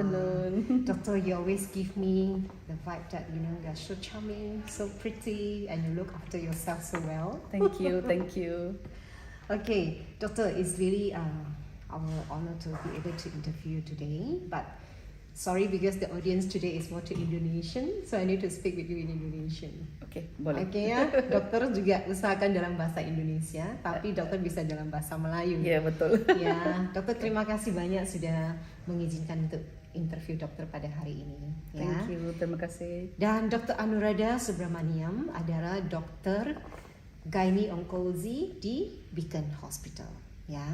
afternoon. Doctor, you always give me the vibe that you're so charming, so pretty, and you look after yourself so well. Thank you, thank you. Okay, Doctor, it's really our honor to be able to interview you today. But sorry, because the audience today is more to Indonesian, so I need to speak with you in Indonesian. Okay, boleh. Okay ya, dokter juga usahakan dalam bahasa Indonesia, tapi dokter bisa dalam bahasa Melayu. Ya, betul. Ya, dokter terima kasih banyak sudah mengizinkan untuk interview dokter pada hari ini. Ya. Thank you, terima kasih. Dan Dr. Anuradha Subramaniam adalah dokter gynae onkologi di Beacon Hospital. Ya,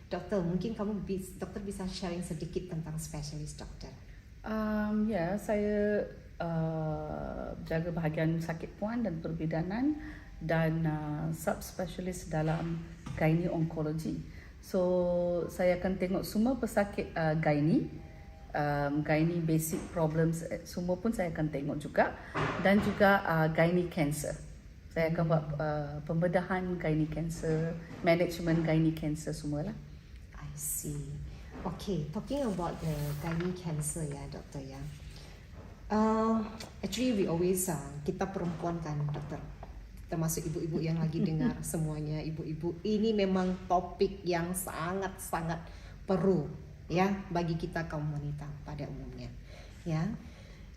dokter mungkin dokter bisa sharing sedikit tentang spesialis dokter. Saya jaga bahagian sakit puan dan perbidanan dan subspesialis dalam gynae onkologi. So saya akan tengok semua pesakit gynae, gynae basic problems semua pun saya akan tengok juga, dan juga gynae cancer. Saya akan buat pembedahan gynae cancer, management gynae cancer semualah. I see. Okay, talking about the gynae cancer ya dokter ya. Actually we always kita perempuan kan dokter, termasuk ibu-ibu yang lagi dengar semuanya, ibu-ibu ini memang topik yang sangat-sangat perlu ya bagi kita kaum wanita pada umumnya ya.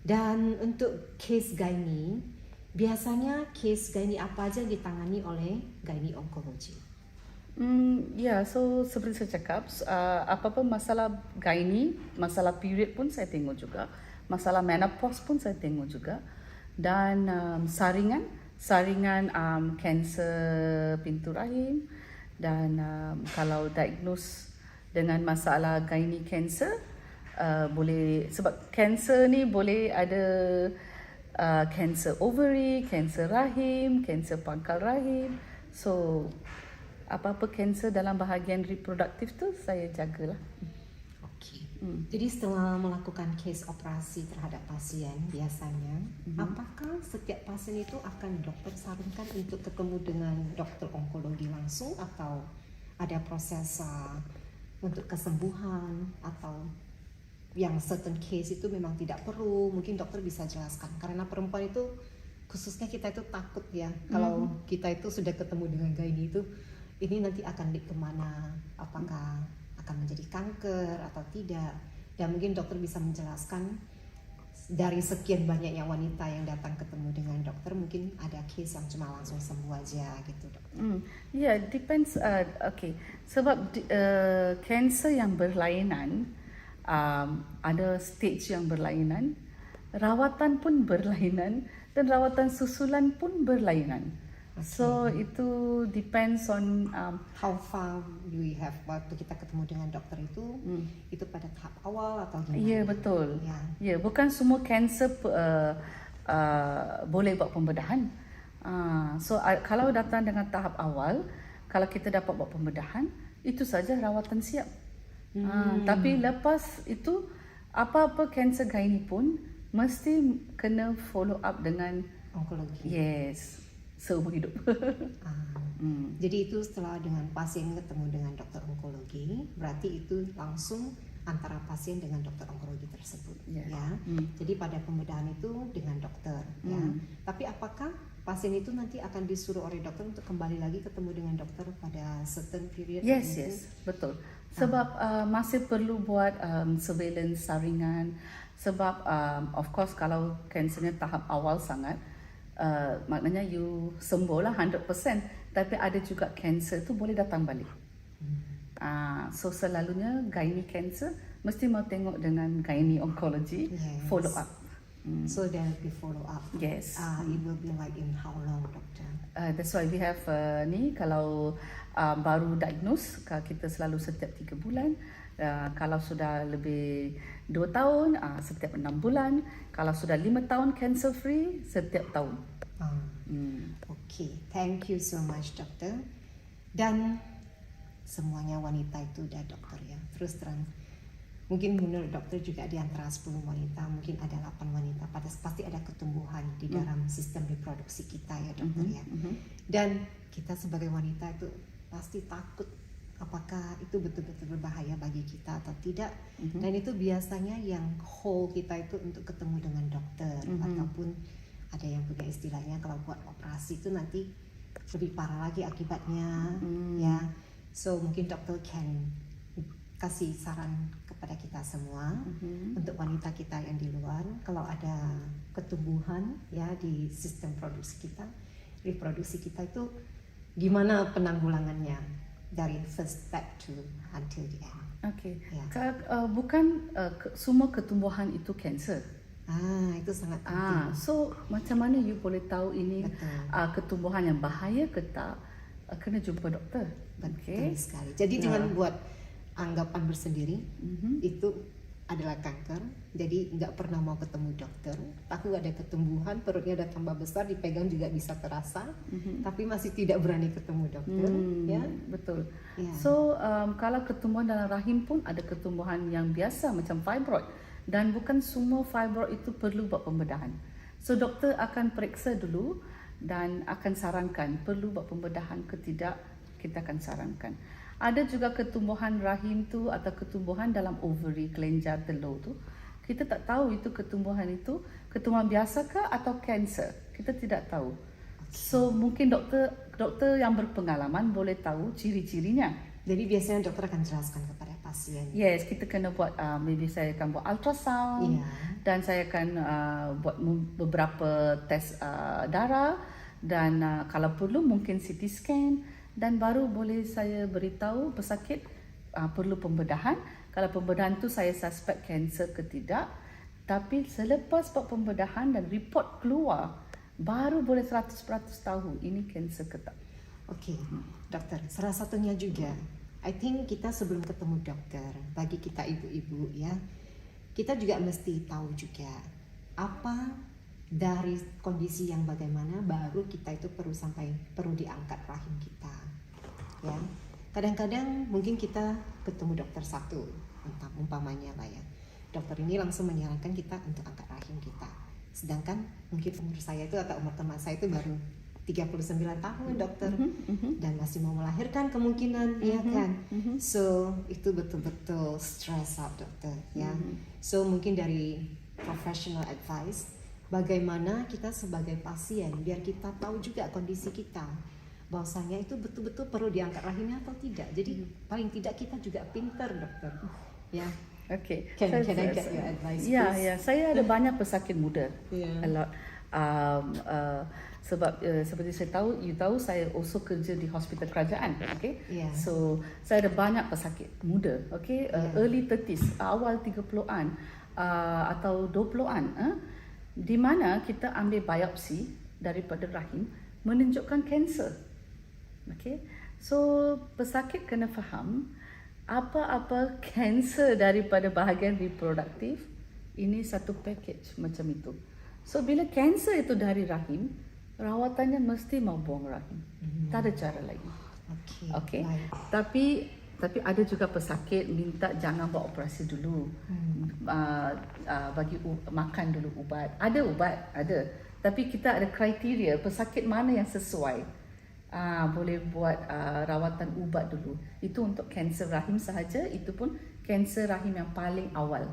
Dan untuk case gynae, biasanya case gynae apa aja ditangani oleh gynae onkologi? So seperti saya cakap, apa-apa masalah gynae, masalah period pun saya tengok juga, masalah menopause pun saya tengok juga, dan saringan kanser pintu rahim, dan kalau diagnose dengan masalah gynae cancer, boleh, sebab kanser ni boleh ada kanser ovary, kanser rahim, kanser pangkal rahim. So apa-apa kanser dalam bahagian reproduktif tu saya jagalah. Okey. Jadi setelah melakukan case operasi terhadap pasien biasanya, apakah setiap pasien itu akan dokter sarankan untuk ketemu dengan dokter onkologi langsung, atau ada proses untuk kesembuhan, atau yang certain case itu memang tidak perlu? Mungkin dokter bisa jelaskan, karena perempuan itu khususnya kita itu takut ya, kalau kita itu sudah ketemu dengan gynae itu, ini nanti akan kemana, apakah akan menjadi kanker atau tidak. Dan mungkin dokter bisa menjelaskan dari sekian banyaknya wanita yang datang ketemu dengan dokter, mungkin ada case yang cuma langsung sembuh aja gitu dokter. Depends. Okay, sebab kanser yang berlainan, ada stage yang berlainan, rawatan pun berlainan, dan rawatan susulan pun berlainan. So itu depends on how far we have waktu kita ketemu dengan dokter itu pada tahap awal atau gimana? Ya, betul. Ya, bukan semua kanser boleh buat pembedahan. So kalau datang dengan tahap awal, kalau kita dapat buat pembedahan, itu saja rawatan siap. Tapi lepas itu, apa-apa kanser gynae pun mesti kena follow up dengan onkologi. Yes, seumur hidup. Jadi itu setelah dengan pasien ketemu dengan dokter onkologi, berarti itu langsung antara pasien dengan dokter onkologi tersebut, ya. Jadi pada pembedahan itu dengan dokter, ya. Tapi apakah pasien itu nanti akan disuruh oleh dokter untuk kembali lagi ketemu dengan dokter pada certain period? Yes, betul. Sebab masih perlu buat surveillance saringan. Sebab of course kalau kansernya tahap awal sangat, maknanya you sembuh lah 100%, tapi ada juga kanser tu boleh datang balik. So selalunya gynae cancer mesti mau tengok dengan gynae onkologi, follow up. So there will be follow up. Yes. It will be like in how long, doctor? That's why we have ni, kalau baru diagnose, kita selalu setiap 3 bulan. Kalau sudah lebih 2 tahun, setiap 6 bulan. Kalau sudah 5 tahun cancer free, setiap tahun. Okay, thank you so much dokter. Dan semuanya wanita itu udah dokter ya. Terus terang, mungkin menurut dokter juga di antara 10 wanita, mungkin ada 8 wanita, pasti ada ketumbuhan di dalam sistem reproduksi kita ya dokter ya. Dan kita sebagai wanita itu pasti takut apakah itu betul-betul berbahaya bagi kita atau tidak. Dan itu biasanya yang hold kita itu untuk ketemu dengan dokter, ataupun ada yang punya istilahnya kalau buat operasi itu nanti lebih parah lagi akibatnya, ya. So mungkin dokter can kasih saran kepada kita semua, untuk wanita kita yang di luar, kalau ada ketumbuhan ya di sistem reproduksi kita itu gimana penanggulangannya dari first step to until the end. Okey. Ya. Bukan semua ketumbuhan itu kanser. Itu sangat penting. So macam mana you boleh tahu ini ketumbuhan yang bahaya ke tak? Kena jumpa doktor. Betul sekali. Jadi jangan buat anggapan bersendiri itu adalah kanker. Jadi nggak pernah mau ketemu dokter. Tahu ada ketumbuhan, perutnya udah tambah besar, dipegang juga bisa terasa, tapi masih tidak berani ketemu dokter. Ya, betul. Ya. So kalau ketumbuhan dalam rahim pun ada ketumbuhan yang biasa macam fibroid, dan bukan semua fibroid itu perlu buat pembedahan. So doktor akan periksa dulu dan akan sarankan perlu buat pembedahan ke tidak, kita akan sarankan. Ada juga ketumbuhan rahim tu atau ketumbuhan dalam ovary, kelenjar telur tu. Kita tak tahu itu ketumbuhan biasa ke atau kanser. Kita tidak tahu. So mungkin doktor yang berpengalaman boleh tahu ciri-cirinya. Jadi biasanya dokter akan jelaskan kepada pasien. Yes, kita kena buat maybe saya akan buat ultrasound, dan saya akan buat beberapa tes darah, dan kalau perlu mungkin CT scan, dan baru boleh saya beritahu pesakit perlu pembedahan. Kalau pembedahan tu saya suspek kanser ke tidak. Tapi selepas buat pembedahan dan report keluar, baru boleh 100% tahu ini kanser ke tak. Okey, dokter, salah satunya juga, I think kita sebelum ketemu dokter, bagi kita ibu-ibu ya, kita juga mesti tahu juga apa dari kondisi yang bagaimana baru kita itu perlu diangkat rahim kita. Ya, kadang-kadang mungkin kita ketemu dokter satu, entah umpamanya lah ya, dokter ini langsung menyarankan kita untuk angkat rahim kita. Sedangkan mungkin umur saya itu atau umur teman saya itu baru 39 tahun dokter, dan masih mau melahirkan kemungkinan, ya kan. So itu betul-betul stress out dokter ya. So mungkin dari professional advice, bagaimana kita sebagai pasien biar kita tahu juga kondisi kita, bahwasanya itu betul-betul perlu diangkat rahimnya atau tidak. Jadi paling tidak kita juga pintar dokter ya. Okay. Can I get your advice? Ya, saya ada banyak pesakit muda. A lot. Sebab seperti saya tahu, you tahu saya also kerja di hospital kerajaan, okay? So saya ada banyak pesakit muda, okay? Early 30s, awal 30-an atau 20-an, di mana kita ambil biopsi daripada rahim menunjukkan kanser, okay? So pesakit kena faham apa-apa kanser daripada bahagian reproduktif ini satu package macam itu. So bila kanser itu dari rahim, rawatannya mesti mau buang rahim. Tak ada cara lain. Okay. Tapi ada juga pesakit minta jangan buat operasi dulu. Bagi makan dulu ubat. Ada ubat, ada. Tapi kita ada kriteria pesakit mana yang sesuai. Boleh buat rawatan ubat dulu. Itu untuk kanser rahim sahaja, itu pun kanser rahim yang paling awal.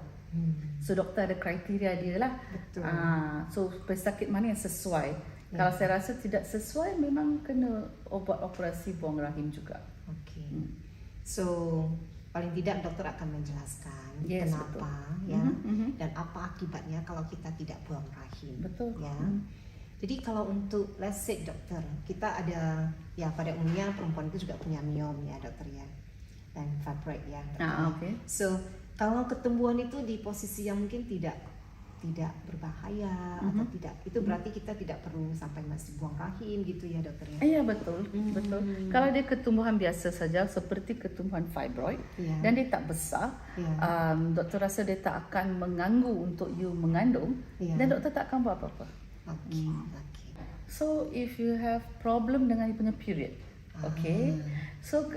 So doktor ada kriteria dia lah. Betul. So pesakit mana yang sesuai. Kalau saya rasa tidak sesuai, memang kena buat operasi buang rahim juga. Okay. So paling tidak dokter akan menjelaskan kenapa betul. Ya, dan apa akibatnya kalau kita tidak buang rahim. Betul. Ya. Jadi kalau untuk let's say dokter, kita ada ya pada umumnya perempuan itu juga punya miom ya dokter ya, dan fibroid ya. Okay. So kalau ketumbuhan itu di posisi yang mungkin tidak berbahaya atau tidak, itu berarti kita tidak perlu sampai masih buang rahim gitu ya dokter ya. Iya betul, betul. Kalau dia ketumbuhan biasa saja seperti ketumbuhan fibroid dan dia tak besar, doktor rasa dia tak akan mengganggu untuk you mengandung, dan doktor tak akan buat apa-apa. Okay. So if you have problem dengan you punya period, okay. So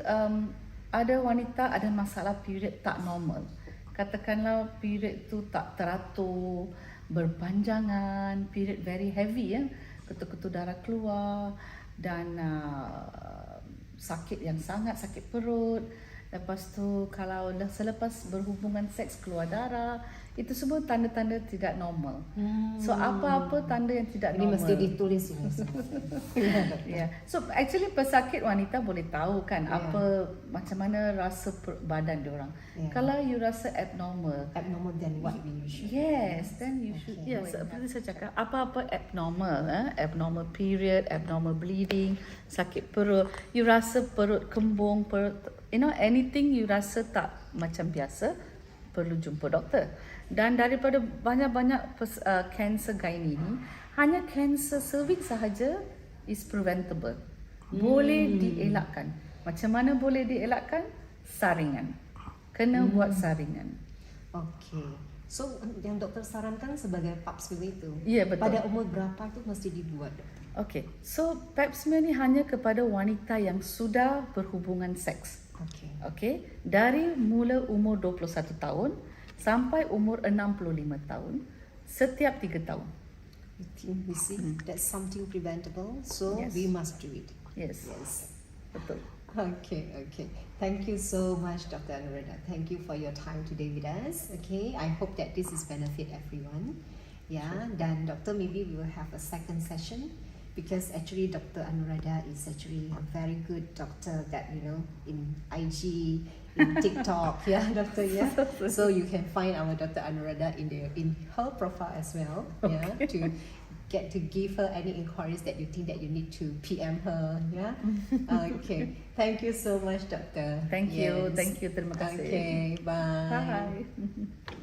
ada wanita ada masalah period tak normal. Katakanlah period tu tak teratur, berpanjangan, period very heavy ya, ketul-ketul darah keluar, dan sakit yang sangat sakit perut. Lepas tu kalau dah selepas berhubungan seks keluar darah, itu semua tanda-tanda tidak normal. So apa-apa tanda yang tidak Ini normal. mesti ditulis ini semua. Yeah. So actually pesakit wanita boleh tahu kan apa macam mana rasa badan dia orang. Yeah. Kalau you rasa abnormal, Abnormal than what we usually. yes, then you should. Okay. Yes, seperti saya cakap, apa-apa abnormal, abnormal period, abnormal bleeding, sakit perut, you rasa perut kembung, perut, anything you rasa tak macam biasa, perlu jumpa doktor. Dan daripada banyak-banyak kanser gynae ini, hanya kanser cervix sahaja is preventable. Boleh dielakkan. Macam mana boleh dielakkan? Saringan. Kena buat saringan. Okay. So yang doktor sarankan sebagai pap smear itu, Ya, betul. pada umur berapa itu mesti dibuat, doktor? Okay, so pap smear ni hanya kepada wanita yang sudah berhubungan seks. Okay. Okay, dari mula umur 21 tahun sampai umur 65 tahun, setiap 3 tahun. You see, that's something preventable, so Yes. we must do it. Yes, Yes. betul. Okay. Thank you so much, Dr. Anuradha. Thank you for your time today with us. Okay, I hope that this is benefit everyone. Yeah, then Doctor, maybe we will have a second session because actually Dr. Anuradha is actually a very good doctor that in IG, in TikTok, yeah, Doctor, yeah. So you can find our Dr. Anuradha in her profile as well, yeah, to get to give her any inquiries that you think that you need to PM her, yeah. Okay, thank you so much, Doctor. Thank you, Yes. thank you, terima kasih. Okay, bye. Bye.